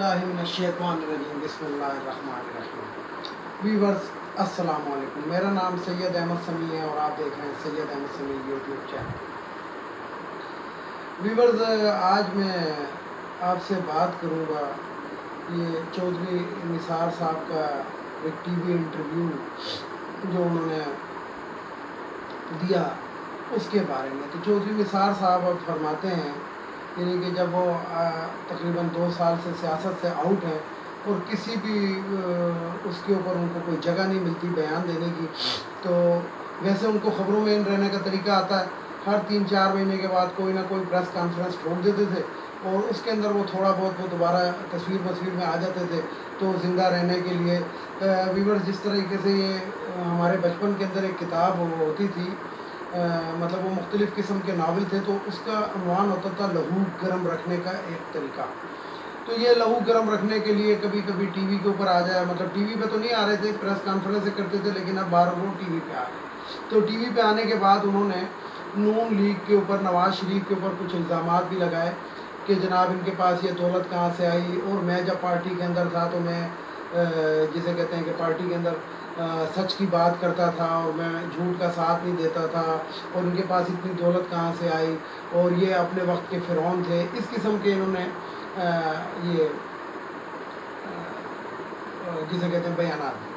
باللہ من الشیطان الرجیم بسم اللہ الرحمن الرحیم۔ ویورز السلام علیکم، میرا نام سید احمد سمیع ہے اور آپ دیکھ رہے ہیں سید احمد سمیع یوٹیوب چینل۔ ویورز آج میں آپ سے بات کروں گا یہ چودھری نثار صاحب کا ایک ٹی وی انٹرویو جو انہوں نے دیا اس کے بارے میں۔ تو چودھری نثار صاحب اب فرماتے ہیں یعنی کہ جب وہ تقریباً 2 سال سے سیاست سے آؤٹ ہیں اور کسی بھی اس کے اوپر ان کو کوئی جگہ نہیں ملتی بیان دینے کی، تو ویسے ان کو خبروں میں رہنے کا طریقہ آتا ہے، ہر 3-4 مہینے کے بعد کوئی نہ کوئی پریس کانفرنس ٹھوک دیتے تھے اور اس کے اندر وہ تھوڑا بہت وہ دوبارہ تصویر میں آ جاتے تھے تو زندہ رہنے کے لیے ویورز جس طریقے سے یہ ہمارے بچپن کے اندر ایک کتاب ہوتی تھی، مطلب وہ مختلف قسم کے ناول تھے، تو اس کا عنوان ہوتا تھا لہو گرم رکھنے کا ایک طریقہ۔ تو یہ لہو گرم رکھنے کے لیے کبھی کبھی ٹی وی کے اوپر آ جائے، مطلب ٹی وی پہ تو نہیں آ رہے تھے، پریس کانفرنس سے کرتے تھے، لیکن اب بار وہ ٹی وی پہ آ گئے۔ تو ٹی وی پہ آنے کے بعد انہوں نے نون لیگ کے اوپر، نواز شریف کے اوپر کچھ الزامات بھی لگائے کہ جناب ان کے پاس یہ دولت کہاں سے آئی، اور میں جب پارٹی کے اندر تھا تو میں جسے کہتے ہیں کہ پارٹی کے اندر سچ کی بات کرتا تھا اور میں جھوٹ کا ساتھ نہیں دیتا تھا، اور ان کے پاس اتنی دولت کہاں سے آئی، اور یہ اپنے وقت کے فرعون تھے، اس قسم کے انہوں نے یہ جسے کہتے ہیں بیانات دیے۔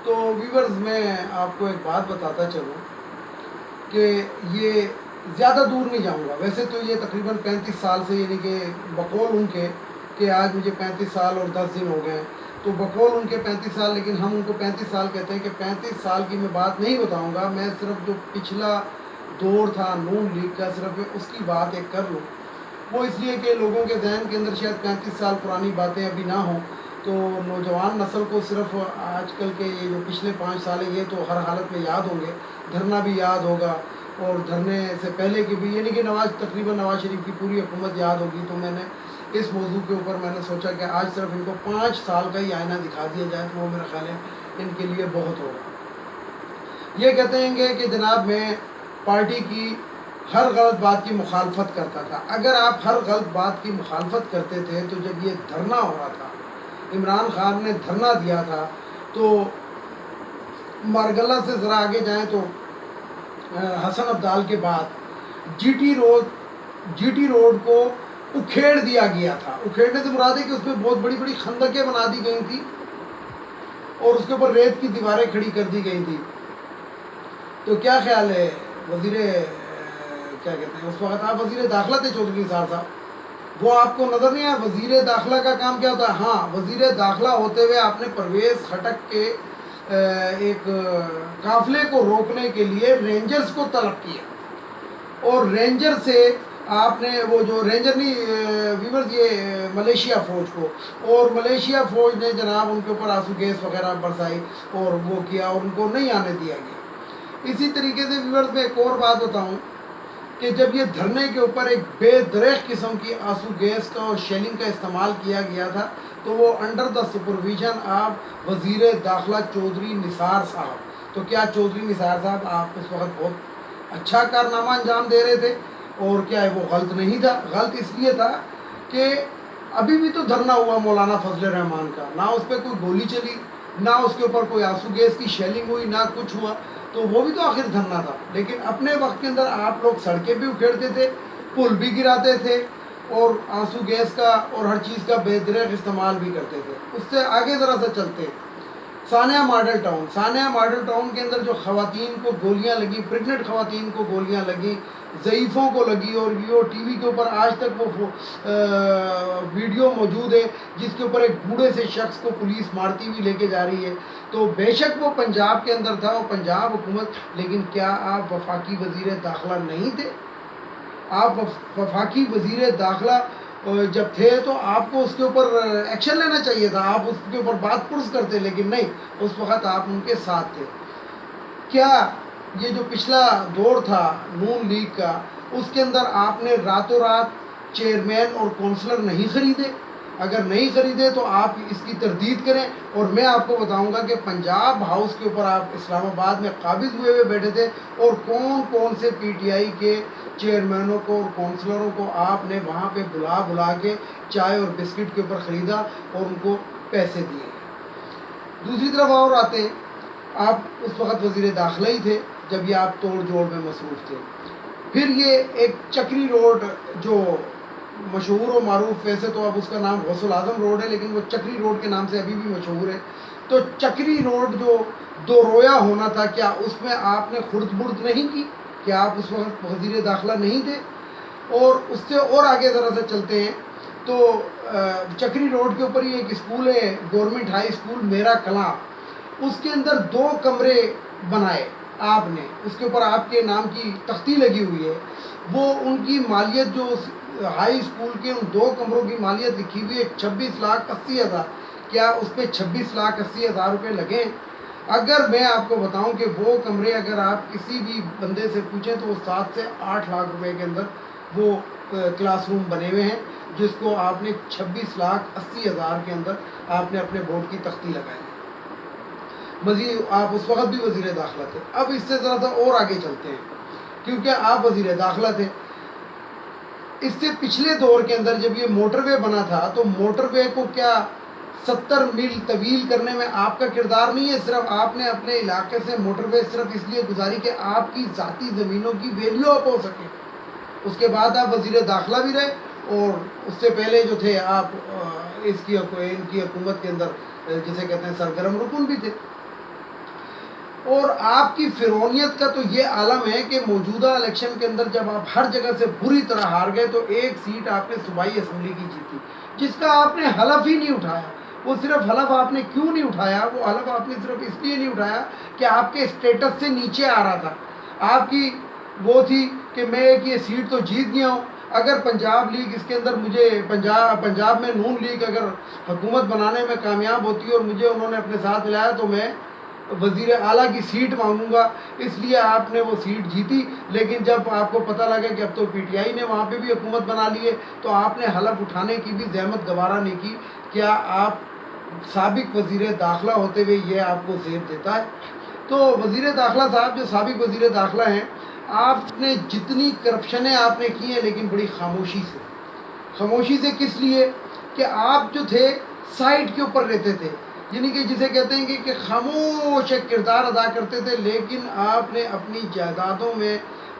تو ویورز میں آپ کو ایک بات بتاتا چلوں کہ یہ زیادہ دور نہیں جاؤں گا، ویسے تو یہ تقریباً 35 سال سے، یعنی کہ بقول ان کے کہ آج مجھے 35 سال اور 10 دن ہو گئے ہیں، تو بقول ان کے 35 سال، لیکن ہم ان کو 35 سال کہتے ہیں، کہ 35 سال کی میں بات نہیں بتاؤں گا، میں صرف جو پچھلا دور تھا نون لیگ کا صرف میں اس کی بات ایک کر لوں۔ وہ اس لیے کہ لوگوں کے ذہن کے اندر شاید 35 سال پرانی باتیں ابھی نہ ہوں، تو نوجوان نسل کو صرف آج کل کے یہ جو پچھلے 5 سال ہیں یہ تو ہر حالت میں یاد ہوں گے، دھرنا بھی یاد ہوگا، اور دھرنے سے پہلے کی بھی، یعنی کہ تقریباً نواز شریف کی پوری حکومت یاد ہوگی۔ تو میں نے اس موضوع کے اوپر میں نے سوچا کہ آج صرف ان کو 5 سال کا ہی آئینہ دکھا دیا جائے تو وہ میرا خیال ہے ان کے لیے بہت ہوگا۔ یہ کہتے ہیں کہ جناب میں پارٹی کی ہر غلط بات کی مخالفت کرتا تھا۔ اگر آپ ہر غلط بات کی مخالفت کرتے تھے تو جب یہ دھرنا ہو رہا تھا، عمران خان نے دھرنا دیا تھا، تو مارگلہ سے ذرا آگے جائیں تو حسن عبدال کے بعد جی ٹی روڈ کو اکھیڑ دیا گیا تھا۔ اکھیڑنے سے مراد ہے کہ اس میں بہت بڑی بڑی خندقیں بنا دی گئی تھی اور اس کے اوپر ریت کی دیواریں کھڑی کر دی گئی تھی۔ تو کیا خیال ہے کیا کہتے ہیں اس وقت آپ وزیر داخلہ تھے چودھری نثار صاحب، وہ آپ کو نظر نہیں آیا؟ وزیر داخلہ کا کام کیا ہوتا ہے؟ ہاں، وزیر داخلہ ہوتے ہوئے آپ نے پرویز خٹک کے ایک قافلے کو روکنے کے لیے رینجرز کو طلب کیا، اور رینجر سے آپ نے وہ جو رینجر نہیں ویورز یہ ملیشیا فوج کو، اور ملیشیا فوج نے جناب ان کے اوپر آنسو گیس وغیرہ برسائی اور وہ کیا اور ان کو نہیں آنے دیا گیا۔ اسی طریقے سے ویورز میں ایک اور بات بتاؤں کہ جب یہ دھرنے کے اوپر ایک بے دریغ قسم کی آنسو گیس کا اور شیلنگ کا استعمال کیا گیا تھا، تو وہ انڈر دا سپرویژن آف وزیر داخلہ چودھری نثار صاحب۔ تو کیا چودھری نثار صاحب آپ اس وقت بہت اچھا کارنامہ انجام دے رہے تھے؟ اور کیا وہ غلط نہیں تھا؟ غلط اس لیے تھا کہ ابھی بھی تو دھرنا ہوا مولانا فضل الرحمان کا، نہ اس پہ کوئی گولی چلی، نہ اس کے اوپر کوئی آنسو گیس کی شیلنگ ہوئی، نہ کچھ ہوا، تو وہ بھی تو آخر دھرنا تھا۔ لیکن اپنے وقت کے اندر آپ لوگ سڑکیں بھی اکھیڑتے تھے، پل بھی گراتے تھے، اور آنسو گیس کا اور ہر چیز کا بے دریغ استعمال بھی کرتے تھے۔ اس سے آگے ذرا سا چلتے، ثانیہ ماڈل ٹاؤن کے اندر جو خواتین کو گولیاں لگی، پریگننٹ خواتین کو گولیاں لگی، ضعیفوں کو لگی، اور یہ ٹی وی کے اوپر آج تک وہ ویڈیو موجود ہے جس کے اوپر ایک بوڑھے سے شخص کو پولیس مارتی ہوئی لے کے جا رہی ہے۔ تو بے شک وہ پنجاب کے اندر تھا، وہ پنجاب حکومت، لیکن کیا آپ وفاقی وزیر داخلہ نہیں تھے؟ آپ وفاقی وزیر داخلہ جب تھے تو آپ کو اس کے اوپر ایکشن لینا چاہیے تھا، آپ اس کے اوپر بات پرس کرتے، لیکن نہیں، اس وقت آپ ان کے ساتھ تھے۔ کیا یہ جو پچھلا دور تھا نون لیگ کا، اس کے اندر آپ نے راتوں رات چیئرمین اور کونسلر نہیں خریدے؟ اگر نہیں خریدے تو آپ اس کی تردید کریں. اور میں آپ کو بتاؤں گا کہ پنجاب ہاؤس کے اوپر آپ اسلام آباد میں قابض ہوئے بیٹھے تھے اور کون کون سے پی ٹی آئی کے چیئرمینوں کو اور کونسلروں کو آپ نے وہاں پہ بلا کے چائے اور بسکٹ کے اوپر خریدا اور ان کو پیسے دیے. دوسری طرف اور آتے ہیں، آپ اس وقت وزیر داخلہ ہی تھے جب یہ آپ توڑ جوڑ میں مصروف تھے. پھر یہ ایک چکری روڈ جو مشہور و معروف، ویسے تو اب اس کا نام غوث العظم روڈ ہے لیکن وہ چکری روڈ کے نام سے ابھی بھی مشہور ہے. تو چکری روڈ جو دو رویا ہونا تھا، کیا اس میں آپ نے خرد برد نہیں کی؟ کیا آپ اس وقت وزیر داخلہ نہیں تھے؟ اور اس سے اور آگے ذرا سے چلتے ہیں تو چکری روڈ کے اوپر ہی ایک اسکول ہے، گورنمنٹ ہائی اسکول میرا کلاں. اس کے اندر 2 کمرے بنائے آپ نے، اس کے اوپر آپ کے نام کی تختی لگی ہوئی ہے. وہ ان کی مالیت جو ہائی اسکول کے ان 2 کمروں کی مالیت لکھی ہوئی ہے 26,80,000. کیا اس پہ 26,80,000 روپے لگے؟ اگر میں آپ کو بتاؤں کہ وہ کمرے اگر آپ کسی بھی بندے سے پوچھیں تو وہ 7 سے 8 لاکھ روپے کے اندر وہ کلاس روم بنے ہوئے ہیں، جس کو آپ نے 26,80,000 کے اندر آپ نے اپنے بورڈ کی تختی لگائی. مزید آپ اس وقت بھی وزیر داخلہ تھے. اب اس سے ذرا سا اور آگے چلتے ہیں کیونکہ آپ وزیر داخلہ تھے. اس سے پچھلے دور کے اندر جب یہ موٹر وے بنا تھا تو موٹر وے کو کیا 70 میل طویل کرنے میں آپ کا کردار نہیں ہے؟ صرف آپ نے اپنے علاقے سے موٹر وے صرف اس لیے گزاری کہ آپ کی ذاتی زمینوں کی ویلیو اپ ہو سکے. اس کے بعد آپ وزیر داخلہ بھی رہے اور اس سے پہلے جو تھے آپ ان کی حکومت کے اندر جسے کہتے ہیں سرگرم رکن بھی تھے. اور آپ کی فرعونیت کا تو یہ عالم ہے کہ موجودہ الیکشن کے اندر جب آپ ہر جگہ سے بری طرح ہار گئے تو ایک سیٹ آپ نے صوبائی اسمبلی کی جیتی، جس کا آپ نے حلف ہی نہیں اٹھایا. وہ صرف حلف آپ نے کیوں نہیں اٹھایا؟ وہ حلف آپ نے صرف اس لیے نہیں اٹھایا کہ آپ کے اسٹیٹس سے نیچے آ رہا تھا. آپ کی وہ تھی کہ میں ایک یہ سیٹ تو جیت گیا ہوں، اگر پنجاب لیگ اس کے اندر مجھے پنجاب میں نون لیگ اگر حکومت بنانے میں کامیاب ہوتی ہے اور مجھے انہوں نے اپنے ساتھ ملایا تو میں وزیر اعلیٰ کی سیٹ مانگوں گا. اس لیے آپ نے وہ سیٹ جیتی. لیکن جب آپ کو پتہ لگا کہ اب تو پی ٹی آئی نے وہاں پہ بھی حکومت بنا لی ہے تو آپ نے حلف اٹھانے کی بھی زحمت گوارا نہیں کی. کیا آپ سابق وزیر داخلہ ہوتے ہوئے یہ آپ کو زیب دیتا ہے؟ تو وزیر داخلہ صاحب جو سابق وزیر داخلہ ہیں، آپ نے جتنی کرپشنیں آپ نے کی ہیں لیکن بڑی خاموشی سے کس لیے کہ آپ جو تھے سائٹ کے اوپر رہتے تھے، یعنی کہ جسے کہتے ہیں کہ خاموش ایک کردار ادا کرتے تھے. لیکن آپ نے اپنی جائیدادوں میں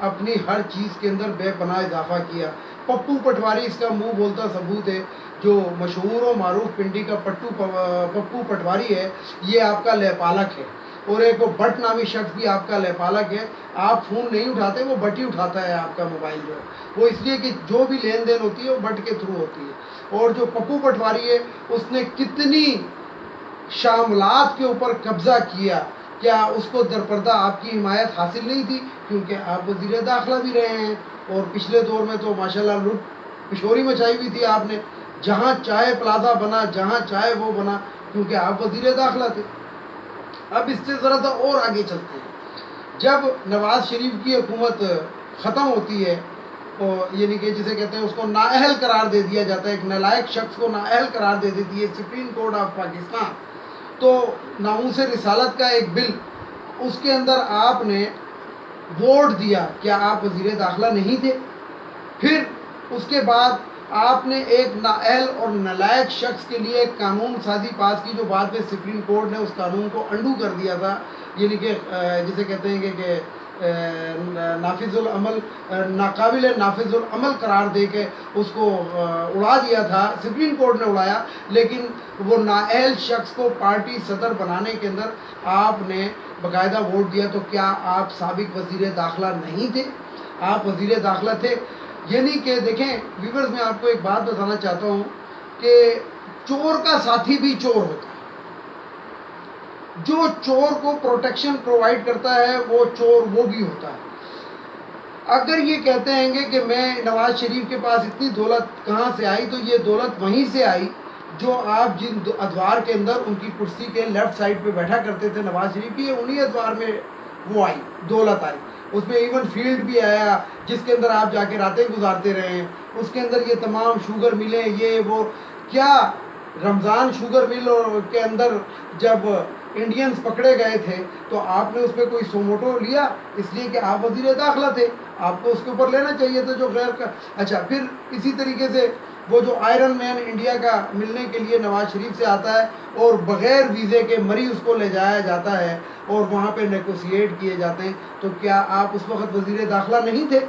اپنی ہر چیز کے اندر بے پناہ اضافہ کیا. پپو پٹواری اس کا منہ بولتا ثبوت ہے، جو مشہور و معروف پنڈی کا پپو پٹواری ہے، یہ آپ کا لیپالک ہے. اور ایک وہ بٹ نامی شخص بھی آپ کا لیپالک ہے. آپ فون نہیں اٹھاتے، وہ بٹ ہی اٹھاتا ہے آپ کا موبائل جو ہے، وہ اس لیے کہ جو بھی لین دین ہوتی ہے وہ بٹ کے تھرو ہوتی ہے. اور جو پپو پٹواری ہے اس نے کتنی شاملات کے اوپر قبضہ کیا، کیا اس کو درپردہ آپ کی حمایت حاصل نہیں تھی؟ کیونکہ آپ وزیر داخلہ بھی رہے ہیں اور پچھلے دور میں تو ماشاءاللہ لوٹ پشوری مچائی ہوئی تھی آپ نے. جہاں چاہے پلازا بنا، جہاں چاہے وہ بنا، کیونکہ آپ وزیر داخلہ تھے. اب اس سے ذرا سا اور آگے چلتے ہیں. جب نواز شریف کی حکومت ختم ہوتی ہے، یعنی کہ جسے کہتے ہیں اس کو نااہل قرار دے دیا جاتا ہے، ایک نالائق شخص کو نااہل قرار دے دیتی ہے سپریم کورٹ آف پاکستان، تو ناموس رسالت کا ایک بل، اس کے اندر آپ نے ووٹ دیا. کیا آپ وزیر داخلہ نہیں تھے؟ پھر اس کے بعد آپ نے ایک نااہل اور نالائق شخص کے لیے ایک قانون سازی پاس کی جو بعد میں سپریم کورٹ نے اس قانون کو انڈو کر دیا تھا، یعنی کہ جسے کہتے ہیں کہ نافذ العمل، ناقابل نافذ العمل قرار دے کے اس کو اڑا دیا تھا، سپریم کورٹ نے اڑایا. لیکن وہ نااہل شخص کو پارٹی صدر بنانے کے اندر آپ نے باقاعدہ ووٹ دیا. تو کیا آپ سابق وزیر داخلہ نہیں تھے؟ آپ وزیر داخلہ تھے. یعنی کہ دیکھیں ویورز، میں آپ کو ایک بات بتانا چاہتا ہوں کہ چور کا ساتھی بھی چور ہوتا ہے. جو چور کو پروٹیکشن پرووائڈ کرتا ہے وہ چور وہ بھی ہوتا ہے. اگر یہ کہتے ہیں کہ میں نواز شریف کے پاس اتنی دولت کہاں سے آئی، تو یہ دولت وہیں سے آئی جو آپ جن ادوار کے اندر ان کی کرسی کے لیفٹ سائڈ پہ بیٹھا کرتے تھے نواز شریف کی، انہی ادوار میں وہ آئی، دولت آئی. اس میں ایون فیلڈ بھی آیا جس کے اندر آپ جا کے راتیں گزارتے رہے ہیں. اس کے اندر یہ تمام شوگر ملیں، یہ وہ کیا رمضان شوگر مل کے اندر جب انڈینز پکڑے گئے تھے تو آپ نے اس پہ کوئی سوموٹو لیا؟ اس لیے کہ آپ وزیر داخلہ تھے، آپ کو اس کے اوپر لینا چاہیے تھا جو غیر کا. اچھا، پھر اسی طریقے سے وہ جو آئرن مین انڈیا کا ملنے کے لیے نواز شریف سے آتا ہے اور بغیر ویزے کے مری اس کو لے جایا جاتا ہے اور وہاں پہ نیگوسیٹ کیے جاتے ہیں، تو کیا آپ اس وقت وزیر داخلہ نہیں تھے؟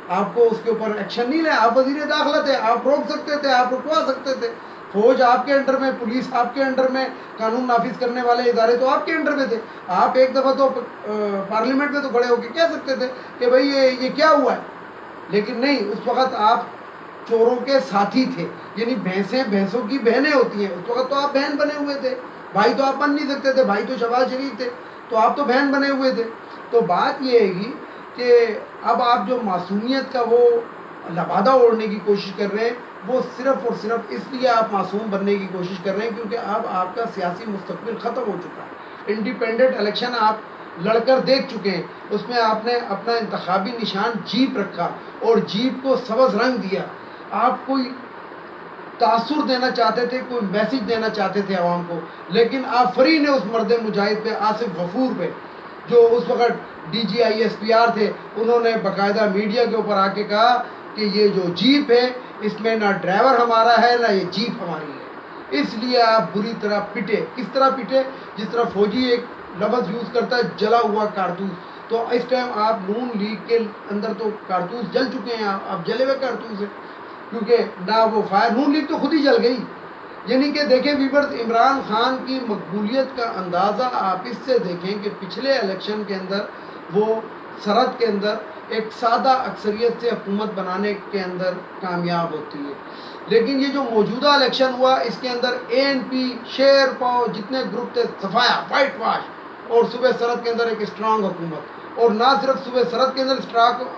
آپ کو اس کے اوپر ایکشن نہیں لیا؟ آپ وزیر داخلہ تھے، آپ روک سکتے تھے، آپ رکوا سکتے تھے. فوج آپ کے انڈر میں، پولیس آپ کے انڈر میں، قانون نافذ کرنے والے ادارے تو آپ کے انڈر میں تھے. آپ ایک دفعہ تو پارلیمنٹ میں تو کھڑے ہو کے کہہ سکتے تھے کہ بھائی یہ کیا ہوا ہے، لیکن نہیں، اس وقت آپ چوروں کے ساتھی تھے. یعنی بھینسیں بھینسوں کی بہنیں ہوتی ہیں، اس وقت تو آپ بہن بنے ہوئے تھے. بھائی تو آپ بن نہیں سکتے تھے، بھائی تو شہباز شریف تھے، تو آپ تو بہن بنے ہوئے تھے. تو بات یہ ہے گی کہ اب آپ جو معصومیت کا وہ لبادہ اوڑھنے کی کوشش کر رہے ہیں، وہ صرف اور صرف اس لیے آپ معصوم بننے کی کوشش کر رہے ہیں کیونکہ اب آپ کا سیاسی مستقبل ختم ہو چکا ہے. انڈیپینڈنٹ الیکشن آپ لڑ کر دیکھ چکے ہیں، اس میں آپ نے اپنا انتخابی نشان جیپ رکھا اور جیپ کو سبز رنگ دیا. آپ کوئی تاثر دینا چاہتے تھے، کوئی میسیج دینا چاہتے تھے عوام کو، لیکن آپ فری نے اس مرد مجاہد پہ، آصف غفور پہ، جو اس وقت D G I S P R تھے، انہوں نے باقاعدہ میڈیا کے اوپر آ کے کہا کہ یہ جو جیپ ہے اس میں نہ ڈرائیور ہمارا ہے نہ یہ جیپ ہماری ہے. اس لیے آپ بری طرح پٹے. کس طرح پٹے؟ جس طرح فوجی ایک لفظ یوز کرتا ہے، جلا ہوا کارتوس. تو اس ٹائم آپ نون لیگ کے اندر تو کارتوس جل چکے ہیں، آپ جلے ہوئے کارتوس ہیں، کیونکہ نہ وہ فائر، نون لیگ تو خود ہی جل گئی. یعنی کہ دیکھیں ویورز، عمران خان کی مقبولیت کا اندازہ آپ اس سے دیکھیں کہ پچھلے الیکشن کے اندر وہ سرحد کے اندر ایک سادہ اکثریت سے حکومت بنانے کے اندر کامیاب ہوتی ہے، لیکن یہ جو موجودہ الیکشن ہوا اس کے اندر اے این پی، شیر پاؤ، جتنے گروپ تھے، صفایا، وائٹ واش، اور صوبہ سرحد کے اندر ایک اسٹرانگ حکومت. اور نہ صرف صوبہ سرحد کے اندر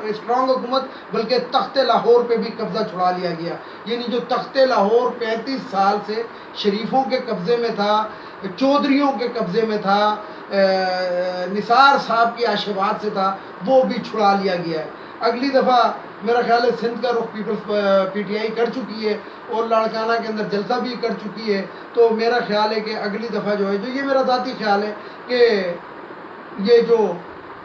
اسٹرانگ حکومت بلکہ تخت لاہور پہ بھی قبضہ چھڑا لیا گیا. یعنی جو تخت لاہور 35 سال سے شریفوں کے قبضے میں تھا، چودھریوں کے قبضے میں تھا، نثار صاحب کی آشیواد سے تھا، وہ بھی چھڑا لیا گیا ہے. اگلی دفعہ میرا خیال ہے سندھ کا رخ پیپلز پی ٹی آئی کر چکی ہے اور لاڑکانہ کے اندر جلسہ بھی کر چکی ہے. تو میرا خیال ہے کہ اگلی دفعہ جو ہے، جو یہ میرا ذاتی خیال ہے کہ یہ جو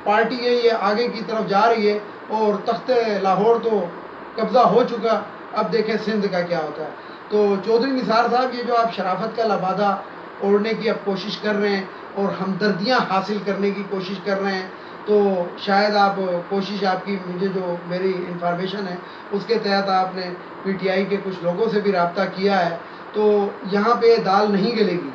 پارٹی ہے یہ آگے کی طرف جا رہی ہے اور تخت لاہور تو قبضہ ہو چکا، اب دیکھیں سندھ کا کیا ہوتا ہے. تو چودھری نثار صاحب، یہ جو آپ شرافت کا لبادہ اوڑھنے کی اب کوشش کر رہے ہیں اور ہمدردیاں حاصل کرنے کی کوشش کر رہے ہیں، تو شاید آپ کوشش، آپ کی، مجھے جو میری انفارمیشن ہے اس کے تحت آپ نے پی ٹی آئی کے کچھ لوگوں سے بھی رابطہ کیا ہے. تو یہاں پہ دال نہیں گلے گی.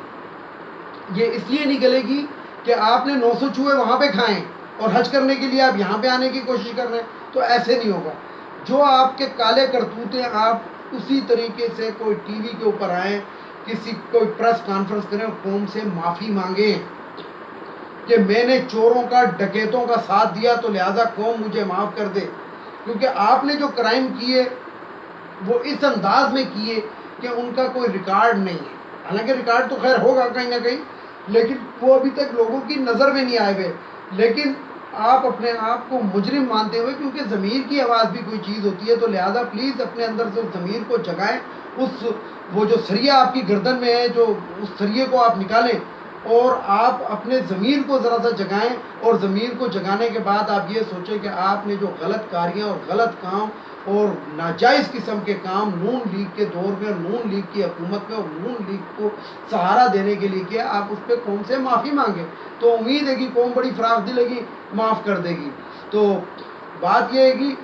یہ اس لیے نہیں گلے گی کہ آپ نے 900 چوہے وہاں پہ کھائیں اور حج کرنے کے لیے آپ یہاں پہ آنے کی کوشش کر رہے ہیں، تو ایسے نہیں ہوگا. جو آپ کے کالے کرتوت ہیں، آپ اسی طریقے سے کوئی ٹی وی کے اوپر آئیں، کوئی پریس کانفرنس کریں اور قوم سے معافی مانگیں کہ میں نے چوروں کا، ڈکیتوں کا ساتھ دیا تو لہٰذا قوم مجھے معاف کر دے. کیونکہ آپ نے جو کرائم کیے وہ اس انداز میں کیے کہ ان کا کوئی ریکارڈ نہیں ہے. حالانکہ ریکارڈ تو خیر ہوگا کہیں نہ کہیں، لیکن وہ ابھی تک لوگوں کی نظر میں نہیں آئے ہوئے. لیکن آپ اپنے آپ کو مجرم مانتے ہوئے، کیونکہ ضمیر کی آواز بھی کوئی چیز ہوتی ہے، تو لہٰذا پلیز اپنے اندر سے اس ضمیر کو جگائیں. وہ جو سریہ آپ کی گردن میں ہے، جو اس سریے کو آپ نکالیں اور آپ اپنے ضمیر کو ذرا سا جگائیں. اور ضمیر کو جگانے کے بعد آپ یہ سوچیں کہ آپ نے جو غلط کاریاں اور غلط کام اور ناجائز قسم کے کام نون لیگ کے دور میں اور نون لیگ کی حکومت میں اور نون لیگ کو سہارا دینے کے لیے کیا، آپ اس پہ قوم سے معافی مانگیں. تو امید ہے کہ قوم بڑی فراخ دل ہے، معاف کر دے گی. تو بات یہ ہے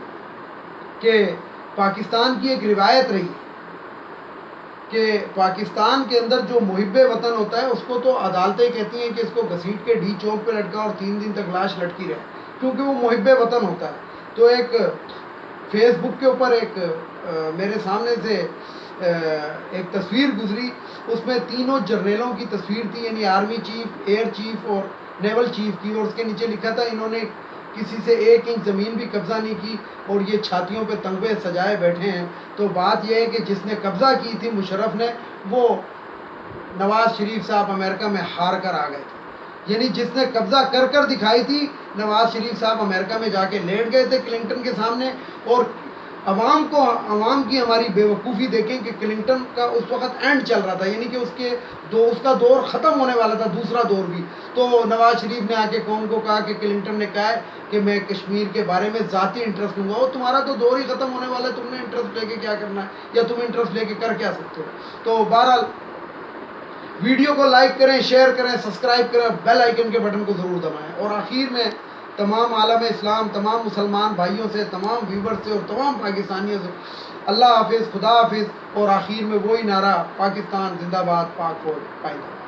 کہ پاکستان کی ایک روایت رہی کہ پاکستان کے اندر جو محب وطن ہوتا ہے اس کو تو عدالتیں کہتی ہیں کہ اس کو گھسیٹ کے ڈی چوک پہ لٹکا اور 3 دن تک لاش لٹکی رہے، کیونکہ وہ محب وطن ہوتا ہے. تو ایک فیس بک کے اوپر ایک میرے سامنے سے ایک تصویر گزری، اس میں تینوں جرنیلوں کی تصویر تھی، یعنی آرمی چیف، ایئر چیف اور نیول چیف کی، اور اس کے نیچے لکھا تھا انہوں نے کسی سے 1 انچ زمین بھی قبضہ نہیں کی اور یہ چھاتیوں پہ تنگوے سجائے بیٹھے ہیں. تو بات یہ ہے کہ جس نے قبضہ کی تھی مشرف نے، وہ نواز شریف صاحب امریکہ میں ہار کر آ گئے تھے. یعنی جس نے قبضہ کر دکھائی تھی، نواز شریف صاحب امریکہ میں جا کے لیٹ گئے تھے کلنٹن کے سامنے، اور عوام کی ہماری بے وقوفی دیکھیں کہ کلنٹن کا اس وقت اینڈ چل رہا تھا، یعنی کہ اس کا دور ختم ہونے والا تھا، دوسرا دور بھی. تو نواز شریف نے آ کے قوم کو کہا کہ کلنٹن نے کہا ہے کہ میں کشمیر کے بارے میں ذاتی انٹرسٹ لوں گا. وہ تمہارا تو دور ہی ختم ہونے والا ہے، تم نے انٹرسٹ لے کے کیا کرنا ہے، یا تم انٹرسٹ لے کے کر کیا سکتے ہو. تو بہرحال ویڈیو کو لائک کریں، شیئر کریں، سبسکرائب کریں، بیل آئیکن کے بٹن کو ضرور دبائیں. اور آخر میں تمام عالم اسلام، تمام مسلمان بھائیوں سے، تمام ویورز سے اور تمام پاکستانیوں سے اللہ حافظ، خدا حافظ. اور آخر میں وہی نعرہ، پاکستان زندہ باد، پاک فوج پائندہ.